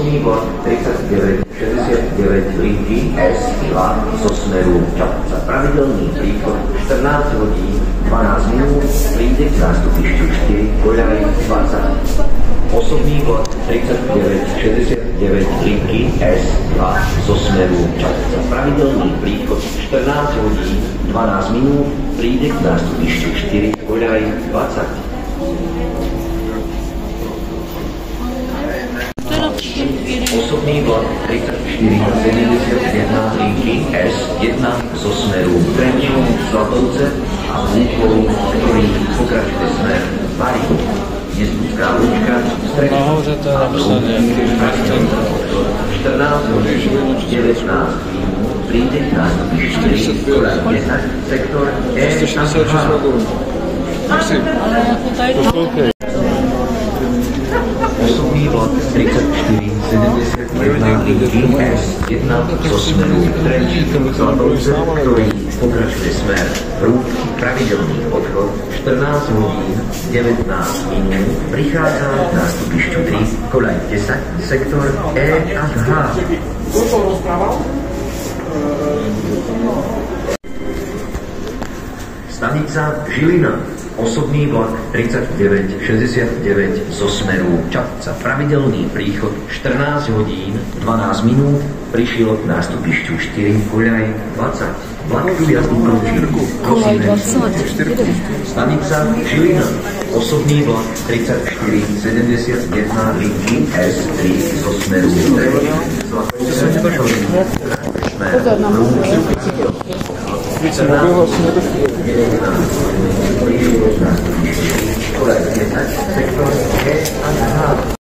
Osobný vlak 3969 linky S2 zo smeru Čapca. Pravidelný príchod 14 hodín 12 minút, príde k nástupišťu 4, koľaj 20. Osobný vlak 3969 linky S2 zo smeru Čapca. Pravidelný príchod 14 hodín 12 minút, príde k nástupišťu 4, koľaj 20. Osobný vlak 3471 linky S1 zo smeru Trenčín, Zlatovce a Lúkov, ktorý pokračuje smer Bari. Nesúdská ulička, Stredný a Lúky, 14 hodín 19 minút, príde k nástupišti 4, koľaj 10, sektor E a H. Osobný vlak 3471 linky S1 zo smeru Trenčín, Zlatovce, ktorý pokračuje smer Rúd, pravidelný odchod 14 hodín 19 minút, prichádza k nástupišťu 3, koľaj 10, sektor E a H. Stanica Žilina. Osobný vlak 3969 zo smeru Čapca. Pravidelný príchod 14 hodín 12 minút, prišiel k nástupišťu 4, koľaj 20. Vlak tu jazdí končí. Stanica Žilina. Osobný vlak 3471 linky S3 zo smeru sektor E a H.